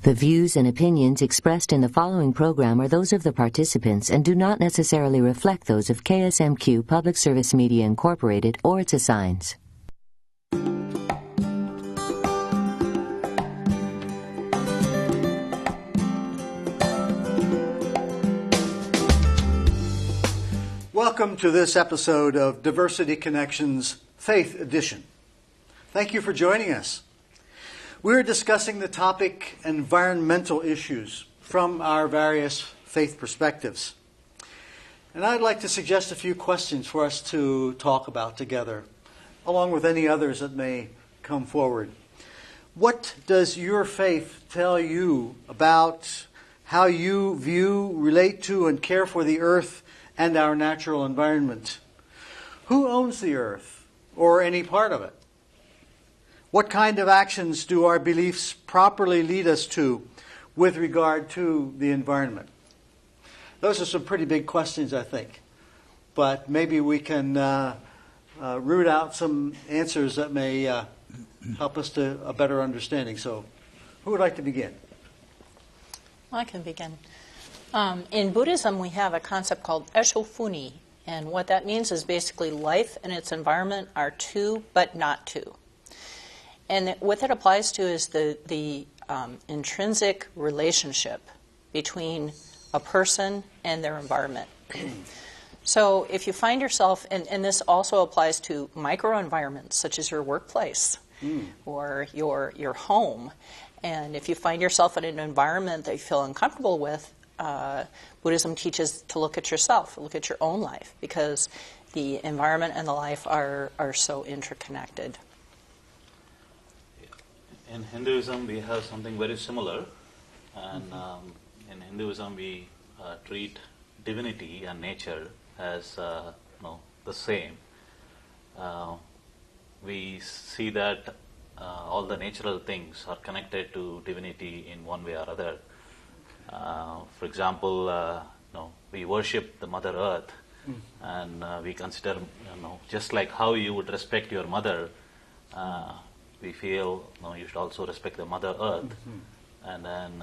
The views and opinions expressed in the following program are those of the participants and do not necessarily reflect those of KSMQ Public Service Media Incorporated or its assigns. Welcome to this episode of Diversity Connections Faith Edition. Thank you for joining us. We're discussing the topic environmental issues from our various faith perspectives. And I'd like to suggest a few questions for us to talk about together, along with any others that may come forward. What does your faith tell you about how you view, relate to, and care for the earth and our natural environment? Who owns the earth or any part of it? What kind of actions do our beliefs properly lead us to with regard to the environment? Those are some pretty big questions, I think. But maybe we can root out some answers that may help us to a better understanding. So, who would like to begin? I can begin. In Buddhism, we have a concept called eshofuni, and what that means is basically life and its environment are two, but not two. And what that applies to is the intrinsic relationship between a person and their environment. So if you find yourself, and this also applies to microenvironments such as your workplace or your home, and if you find yourself in an environment that you feel uncomfortable with, Buddhism teaches to look at yourself, look at your own life, because the environment and the life are so interconnected. In Hinduism, we have something very similar, and in Hinduism, we treat divinity and nature as the same. We see that all the natural things are connected to divinity in one way or other. For example, we worship the Mother Earth, and we consider, just like how you would respect your mother, we feel you should also respect the Mother Earth, and then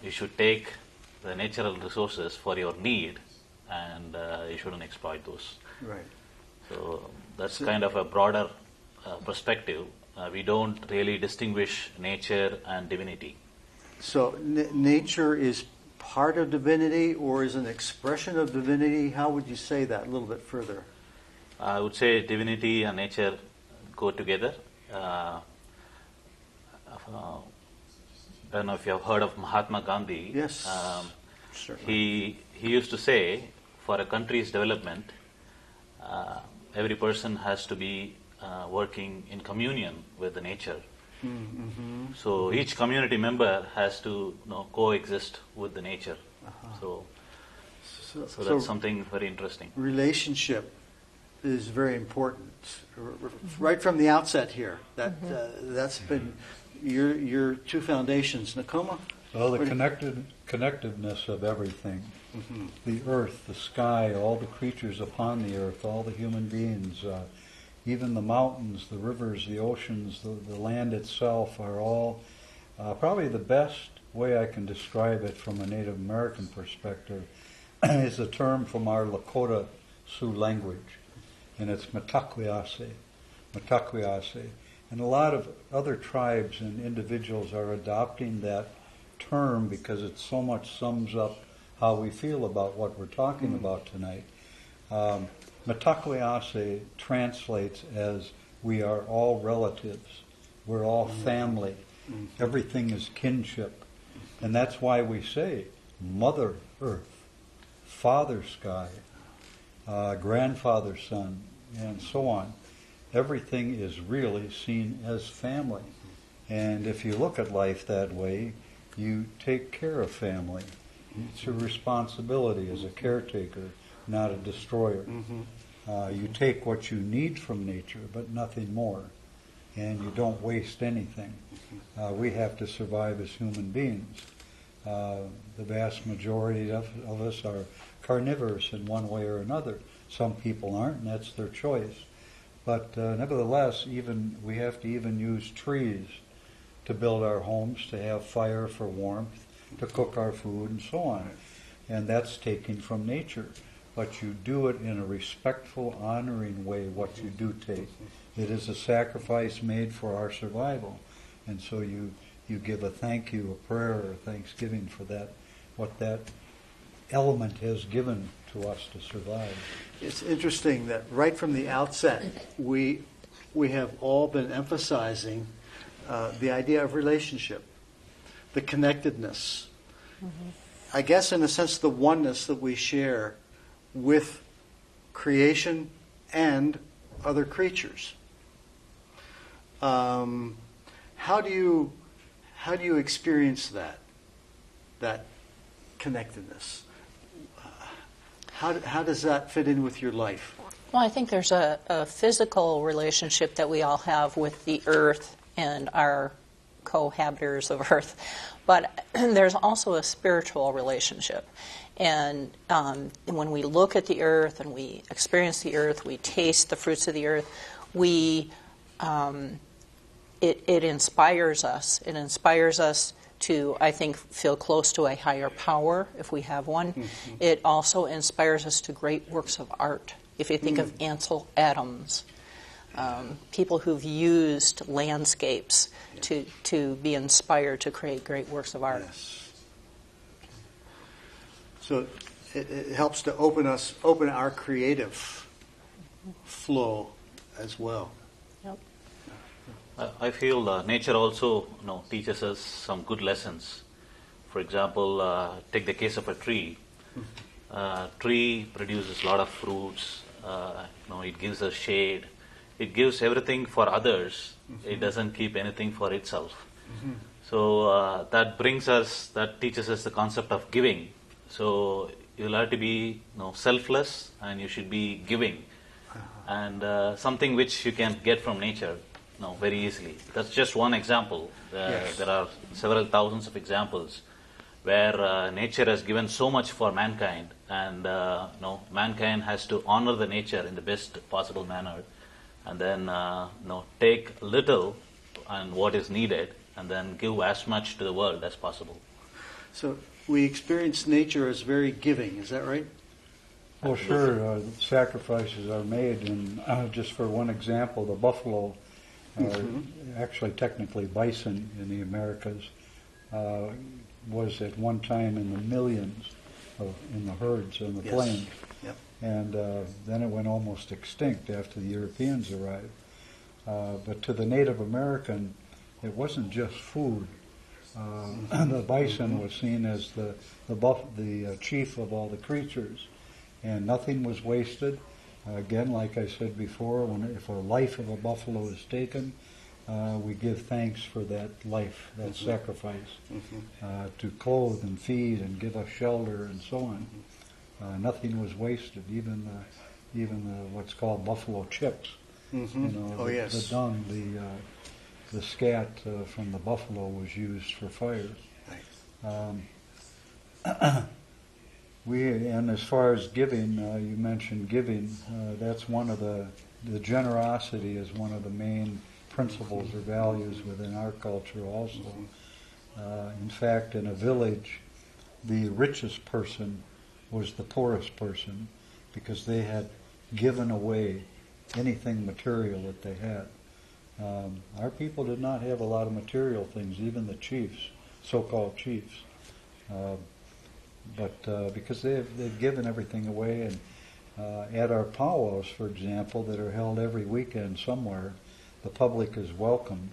you should take the natural resources for your need, and you shouldn't exploit those. Right. So that's kind of a broader perspective. We don't really distinguish nature and divinity. So nature is part of divinity or is an expression of divinity? How would you say that a little bit further? I would say divinity and nature go together. I don't know if you have heard of Mahatma Gandhi. Yes, he used to say, for a country's development, every person has to be working in communion with the nature. Mm-hmm. So each community member has to coexist with the nature. So that's something very interesting. Relationship is very important, right from the outset here. That's been your two foundations. Nakoma? Well, the connectedness of everything, the earth, the sky, all the creatures upon the earth, all the human beings, even the mountains, the rivers, the oceans, the land itself are all, probably the best way I can describe it from a Native American perspective is a term from our Lakota Sioux language, and it's Matakwiyase. And a lot of other tribes and individuals are adopting that term because it so much sums up how we feel about what we're talking about tonight. Matakwiyase translates as we are all relatives, we're all family, everything is kinship. And that's why we say Mother Earth, Father Sky, Grandfather Sun, and so on. Everything is really seen as family. And if you look at life that way, you take care of family. It's your responsibility as a caretaker, not a destroyer. You take what you need from nature, but nothing more. And you don't waste anything. We have to survive as human beings. The vast majority of us are carnivorous in one way or another. Some people aren't, and that's their choice. But nevertheless, we have to even use trees to build our homes, to have fire for warmth, to cook our food, and so on. And that's taken from nature. But you do it in a respectful, honoring way, what you do take. It is a sacrifice made for our survival. And so you give a thank you, a prayer, or thanksgiving for that, what that element has given to us to survive. It's interesting that right from the outset, we have all been emphasizing the idea of relationship, the connectedness. Mm-hmm. I guess in a sense the oneness that we share with creation and other creatures. How do you experience that connectedness? How does that fit in with your life? Well, I think there's a physical relationship that we all have with the earth and our cohabitors of earth, but there's also a spiritual relationship. And when we look at the earth and we experience the earth, we taste the fruits of the earth, it inspires us. It inspires us to, I think, feel close to a higher power, if we have one. Mm-hmm. It also inspires us to great works of art. If you think of Ansel Adams, people who've used landscapes to be inspired to create great works of art. Yes. So it helps to open our creative flow as well. Yep. I feel nature also teaches us some good lessons. For example, take the case of a tree. Tree produces a lot of fruits. It gives us shade. It gives everything for others. Mm-hmm. It doesn't keep anything for itself. Mm-hmm. So that teaches us the concept of giving. So you'll have to be selfless, and you should be giving, and something which you can get from nature very easily. That's just one example. Yes. There are several thousands of examples where nature has given so much for mankind, and mankind has to honor the nature in the best possible manner, and then take little and what is needed, and then give as much to the world as possible. So we experience nature as very giving, is that right? Well, sure. Sacrifices are made, and just for one example, the buffalo, actually technically bison in the Americas, was at one time in the millions in the herds on the plains. Yep. And then it went almost extinct after the Europeans arrived. But to the Native American, it wasn't just food. The bison was seen as the chief of all the creatures, and nothing was wasted. Again, like I said before, if a life of a buffalo is taken, we give thanks for that life, that sacrifice, to clothe and feed and give us shelter and so on. Nothing was wasted, even what's called buffalo chips. The dung, the scat from the buffalo was used for fire. And as far as giving, you mentioned giving. That's one of the generosity is one of the main principles or values within our culture also. In fact, in a village, the richest person was the poorest person because they had given away anything material that they had. Our people did not have a lot of material things, even the chiefs, so-called chiefs. But because they've given everything away, and at our powwows, for example, that are held every weekend somewhere, the public is welcome,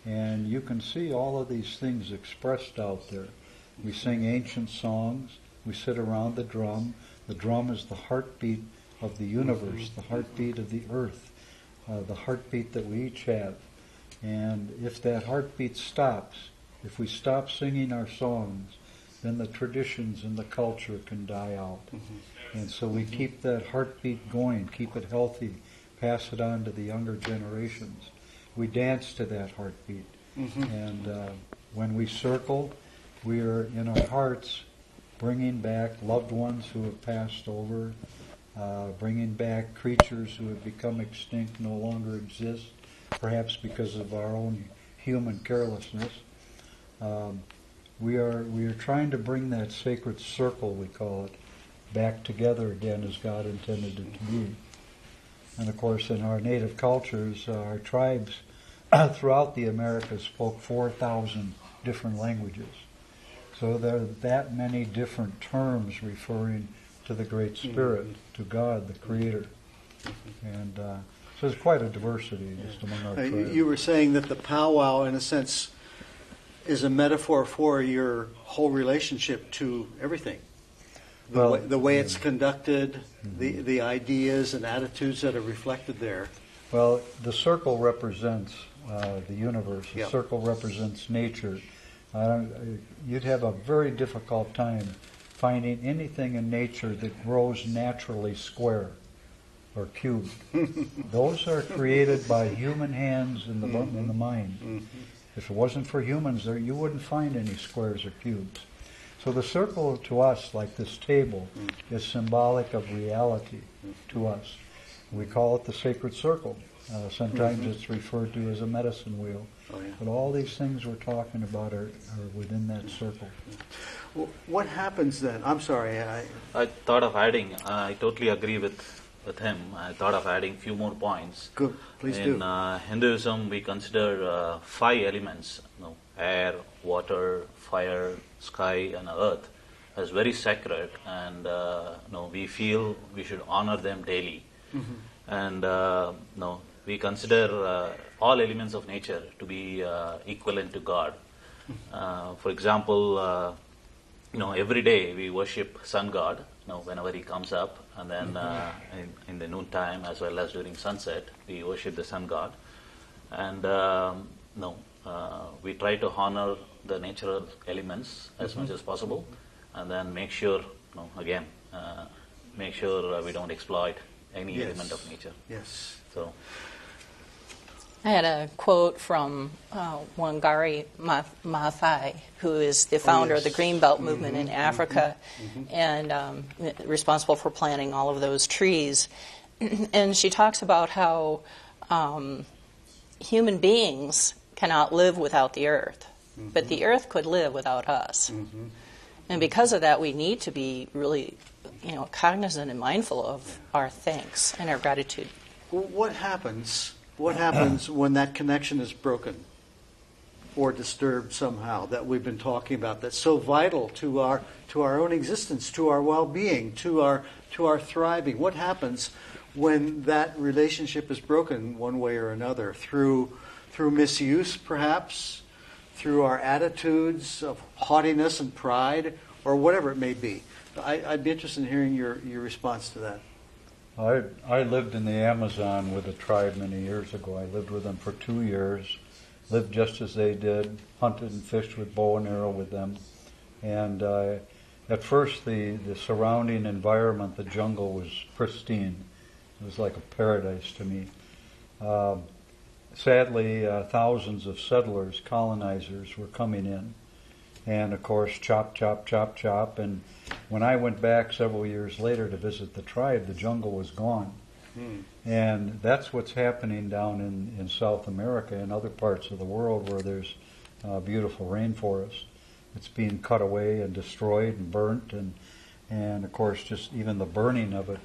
and you can see all of these things expressed out there. We sing ancient songs, we sit around the drum. The drum is the heartbeat of the universe, the heartbeat of the earth, the heartbeat that we each have. And if that heartbeat stops, if we stop singing our songs, then the traditions and the culture can die out. And so we keep that heartbeat going, keep it healthy, pass it on to the younger generations. We dance to that heartbeat. And when we circle, we are in our hearts bringing back loved ones who have passed over, bringing back creatures who have become extinct, no longer exist, perhaps because of our own human carelessness. We are trying to bring that sacred circle, we call it, back together again as God intended it to be. And of course, in our native cultures, our tribes throughout the Americas spoke 4,000 different languages. So there are that many different terms referring to the Great Spirit, to God, the Creator. And so there's quite a diversity just among our tribes. You were saying that the powwow, in a sense, is a metaphor for your whole relationship to everything. The way it's conducted, the ideas and attitudes that are reflected there. Well, the circle represents the universe. The Yep. circle represents nature. You'd have a very difficult time finding anything in nature that grows naturally square or cubed. Those are created by human hands in the mind. If it wasn't for humans, you wouldn't find any squares or cubes. So the circle to us, like this table, is symbolic of reality to us. We call it the sacred circle. Sometimes it's referred to as a medicine wheel. Oh, yeah. But all these things we're talking about are within that circle. Well, what happens then? I'm sorry. I thought of adding, I totally agree with him. I thought of adding a few more points. Good, please In do. Hinduism, we consider 5 elements, air, water, fire, sky, and earth, as very sacred, and we feel we should honor them daily. And we consider all elements of nature to be equivalent to God. For example, every day we worship sun god, whenever he comes up, and then in the noon time as well as during sunset, we worship the sun god. And we try to honor the natural elements as much as possible, and then make sure, make sure we don't exploit any element of nature. Yes. So. I had a quote from Wangari Maathai, who is the founder of the Greenbelt movement in Africa, and responsible for planting all of those trees. And she talks about how human beings cannot live without the earth, but the earth could live without us. And because of that, we need to be really, cognizant and mindful of our thanks and our gratitude. Well, what happens when that connection is broken or disturbed somehow, that we've been talking about, that's so vital to our own existence, to our well-being, to our thriving? What happens when that relationship is broken one way or another, through misuse perhaps, through our attitudes of haughtiness and pride, or whatever it may be? I'd be interested in hearing your response to that. I lived in the Amazon with a tribe many years ago. I lived with them for 2 years, lived just as they did, hunted and fished with bow and arrow with them. And at first the surrounding environment, the jungle, was pristine. It was like a paradise to me. Sadly, thousands of settlers, colonizers, were coming in. And of course, chop, chop, chop, chop. And when I went back several years later to visit the tribe, the jungle was gone. And that's what's happening down in South America and other parts of the world where there's beautiful rainforest. It's being cut away and destroyed and burnt. And of course, just even the burning of it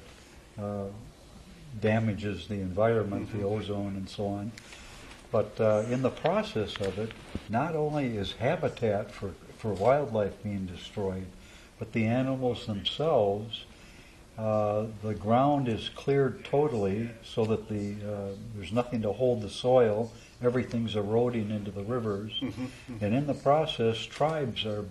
damages the environment, the ozone and so on. But in the process of it, not only is habitat for wildlife being destroyed, but the animals themselves, the ground is cleared totally so that there's nothing to hold the soil. Everything's eroding into the rivers. And in the process, tribes are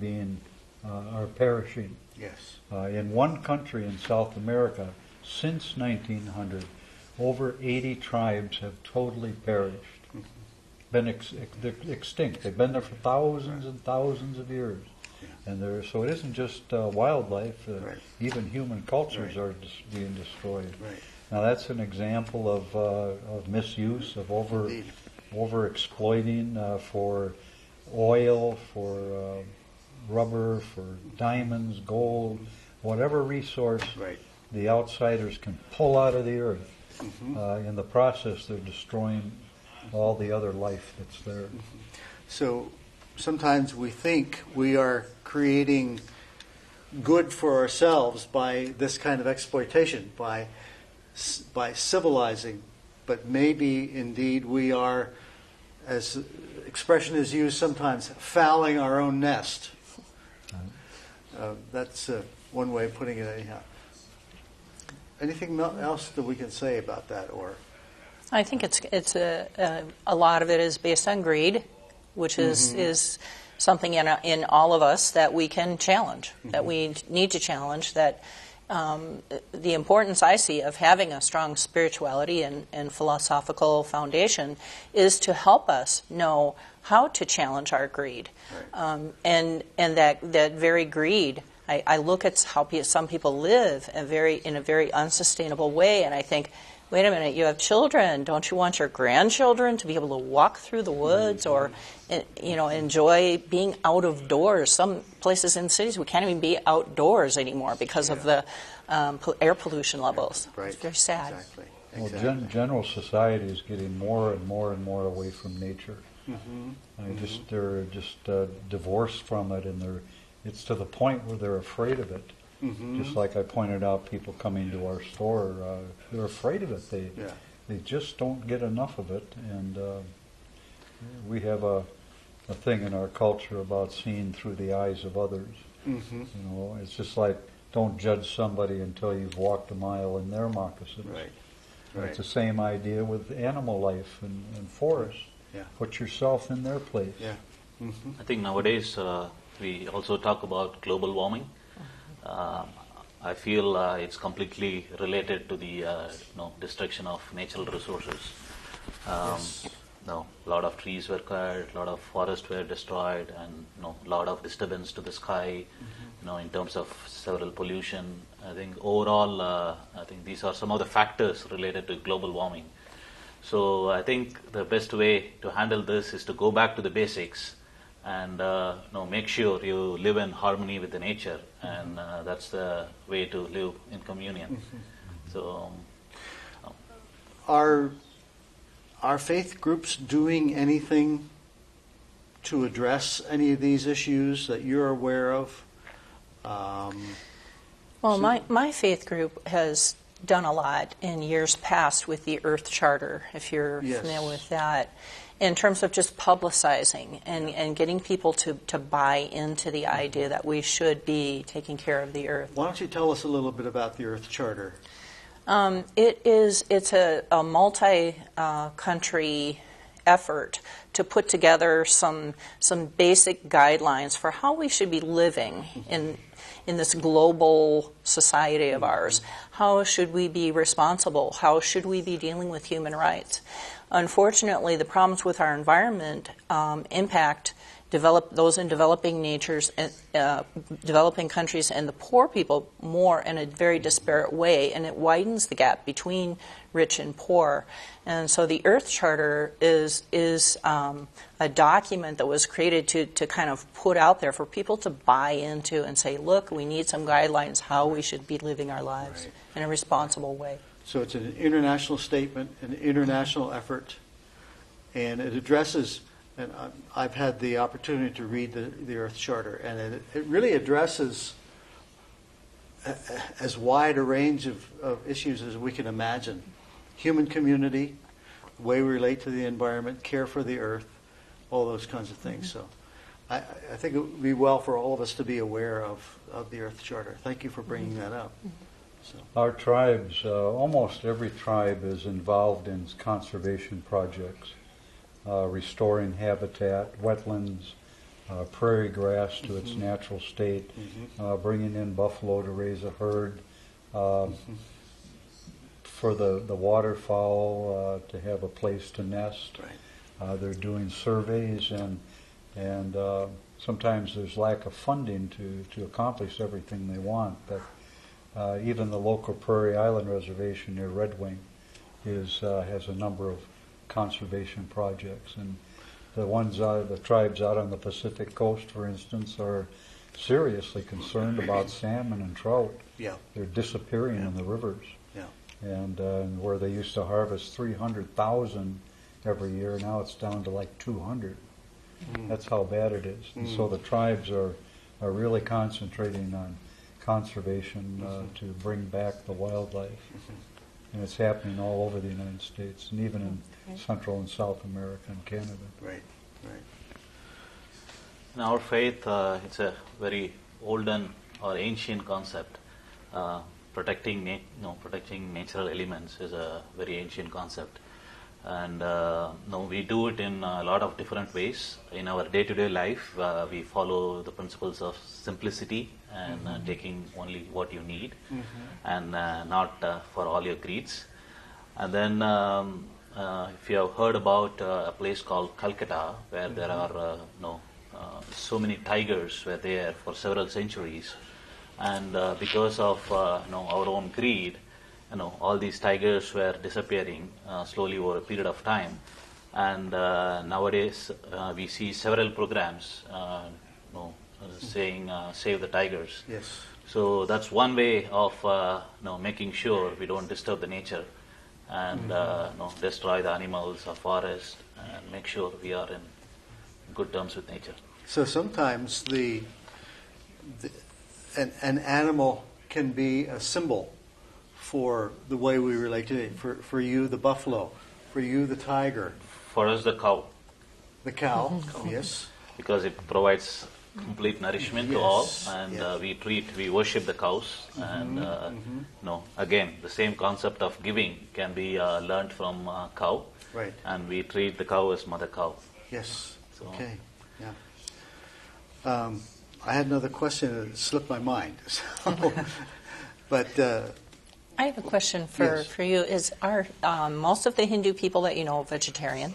perishing. Yes. In one country in South America, since 1900, over 80 tribes have totally perished. Been extinct. They've been there for thousands and thousands of years, and so it isn't just wildlife. Even human cultures are being destroyed. Now that's an example of misuse, of over exploiting for oil, for rubber, for diamonds, gold, whatever resource the outsiders can pull out of the earth. In the process, they're destroying all the other life that's there. So sometimes we think we are creating good for ourselves by this kind of exploitation, by civilizing, but maybe indeed we are, as expression is used sometimes, fouling our own nest. That's one way of putting it anyhow. Anything else that we can say about that? Or I think it's a lot of it is based on greed, which is something in all of us that we can challenge, that we need to challenge, that the importance I see of having a strong spirituality and philosophical foundation is to help us know how to challenge our greed. Right. And that very greed, I look at how some people live in a very unsustainable way, and I think, wait a minute, you have children. Don't you want your grandchildren to be able to walk through the woods or, enjoy being out of doors? Some places in cities we can't even be outdoors anymore because of the air pollution levels. Right. It's very sad. Exactly. Well, general society is getting more and more and more away from nature. They're just divorced from it, and it's to the point where they're afraid of it. Just like I pointed out, people coming to our store, they're afraid of it. They just don't get enough of it, and we have a thing in our culture about seeing through the eyes of others. It's just like, don't judge somebody until you've walked a mile in their moccasins. Right. It's the same idea with animal life and forests. Put yourself in their place. I think nowadays we also talk about global warming. I feel it's completely related to the destruction of natural resources. A lot of trees were cut, a lot of forests were destroyed, and a lot of disturbance to the sky. In terms of several pollution. I think overall, I think these are some of the factors related to global warming. So I think the best way to handle this is to go back to the basics and make sure you live in harmony with the nature, and that's the way to live in communion. So, are faith groups doing anything to address any of these issues that you're aware of? Well, my faith group has done a lot in years past with the Earth Charter, if you're familiar with that, in terms of just publicizing and getting people to buy into the idea that we should be taking care of the Earth. Why don't you tell us a little bit about the Earth Charter? It's a multi-country effort to put together some basic guidelines for how we should be living in this global society of ours. How should we be responsible? How should we be dealing with human rights? Unfortunately, the problems with our environment impact those in developing developing countries and the poor people more in a very disparate way, and it widens the gap between rich and poor. And so the Earth Charter is a document that was created to kind of put out there for people to buy into and say, look, we need some guidelines how we should be living our lives in a responsible way. So it's an international statement, an international effort, and it addresses, and I've had the opportunity to read the Earth Charter, and it really addresses as wide a range of issues as we can imagine. Human community, the way we relate to the environment, care for the earth, all those kinds of things. So I think it would be well for all of us to be aware of the Earth Charter. Thank you for bringing that up. So. Our tribes, almost every tribe is involved in conservation projects, restoring habitat, wetlands, prairie grass to its natural state, bringing in buffalo to raise a herd, for the waterfowl to have a place to nest. Right. They're doing surveys, and sometimes there's lack of funding to accomplish everything they want. But even the local Prairie Island Reservation near Red Wing has a number of conservation projects, and the tribes out on the Pacific Coast, for instance, are seriously concerned about salmon and trout. Yeah. They're disappearing in the rivers. Yeah. And where they used to harvest 300,000 every year. Now it's down to like 200. That's how bad it is. And so the tribes are really concentrating on conservation to bring back the wildlife. And it's happening all over the United States, and even in Central and South America and Canada. Right, right. In our faith, it's a very olden or ancient concept. Protecting natural elements is a very ancient concept. And we do it in a lot of different ways. In our day-to-day life, we follow the principles of simplicity and taking only what you need, and not for all your greeds. And then, if you have heard about a place called Calcutta, where there are so many tigers were there for several centuries, and because of our own greed, all these tigers were disappearing slowly over a period of time. And nowadays we see several programs saying save the tigers. Yes. So that's one way of making sure we don't disturb the nature and destroy the animals or forest, and make sure we are in good terms with nature. So sometimes an animal can be a symbol for the way we relate to it. For you, the buffalo. For you, the tiger. For us, the cow. The cow, yes. Because it provides complete nourishment to all, and we worship the cows. And again, the same concept of giving can be learned from cow. Right. And we treat the cow as mother cow. Yes. So. Okay. Yeah. I had another question that slipped my mind. So, but I have a question for you. Are most of the Hindu people that you know vegetarian?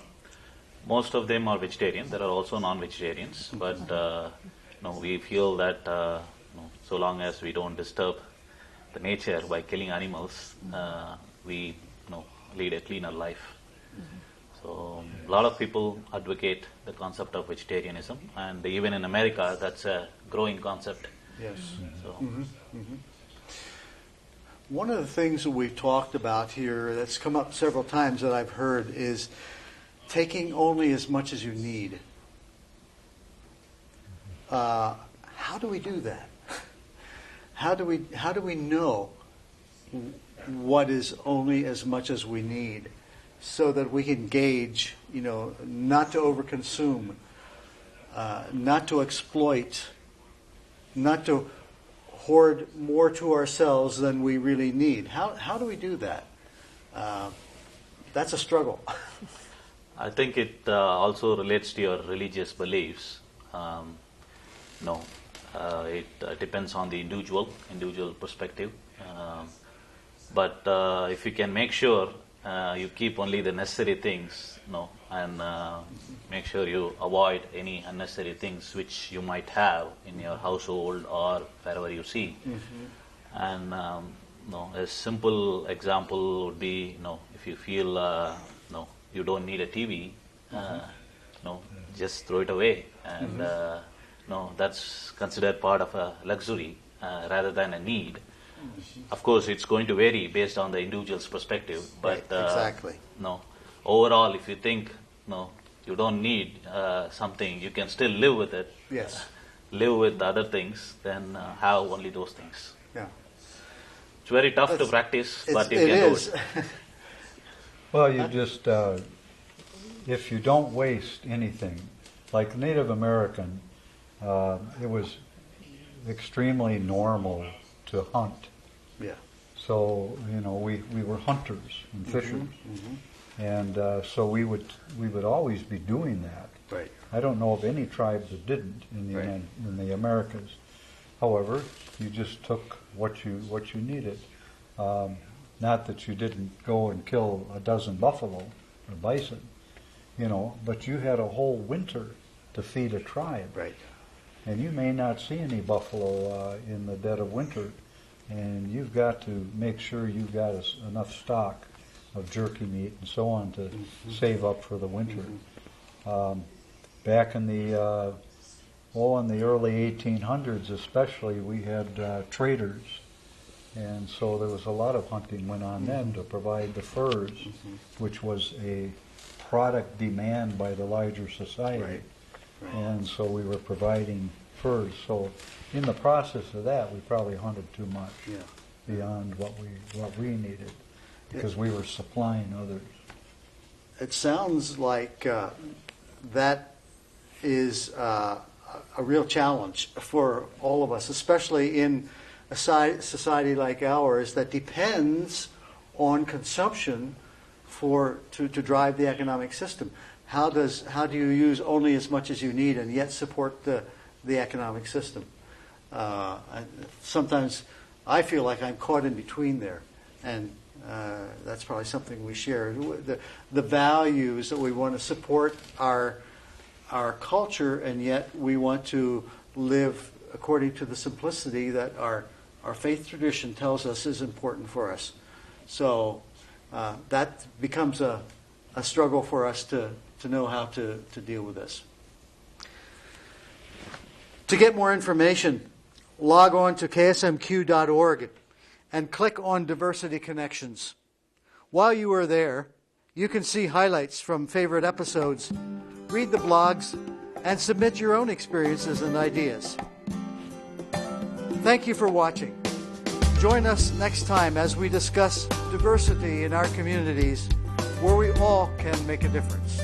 Most of them are vegetarian. There are also non-vegetarians, but we feel that so long as we don't disturb the nature by killing animals, we lead a cleaner life. So a lot of people advocate the concept of vegetarianism, and even in America, that's a growing concept. yes. So. One of the things that we've talked about here that's come up several times that I've heard is taking only as much as you need. How do we do that? How do we know what is only as much as we need, so that we can gauge, not to overconsume, not to exploit, not to hoard more to ourselves than we really need? How do we do that? That's a struggle. I think it also relates to your religious beliefs. It depends on the individual perspective. But if you can make sure you keep only the necessary things, and make sure you avoid any unnecessary things which you might have in your household or wherever you see. And a simple example would be, if you feel you don't need a TV, just throw it away, and that's considered part of a luxury rather than a need. Of course, it's going to vary based on the individual's perspective, but exactly. Overall, if you think you don't need something, you can still live with it. Yes. Live with other things, then have only those things. Yeah. It's very tough to practice, but you it can is. do it. Well, you just, if you don't waste anything, like Native American, it was extremely normal to hunt. Yeah. So, we were hunters and fishers. And so we would always be doing that. Right. I don't know of any tribe that didn't in the Americas. However, you just took what you needed. Not that you didn't go and kill a dozen buffalo or bison, but you had a whole winter to feed a tribe. Right. And you may not see any buffalo in the dead of winter, and you've got to make sure you've got enough stock of jerky meat and so on to save up for the winter. Back in the in the early 1800s especially, we had traders, and so there was a lot of hunting went on then to provide the furs, which was a product demand by the larger society. Right. Right. And so we were providing furs. So in the process of that, we probably hunted too much Yeah. beyond what we needed because we were supplying others. It sounds like that is a real challenge for all of us, especially in a society like ours that depends on consumption to drive the economic system. How do you use only as much as you need and yet support the economic system? Sometimes I feel like I'm caught in between there, and that's probably something we share. The values that we want to support our culture, and yet we want to live according to the simplicity that our faith tradition tells us is important for us. So that becomes a struggle for us to know how to deal with this. To get more information, log on to ksmq.org and click on Diversity Connections. While you are there, you can see highlights from favorite episodes, read the blogs, and submit your own experiences and ideas. Thank you for watching. Join us next time as we discuss diversity in our communities, where we all can make a difference.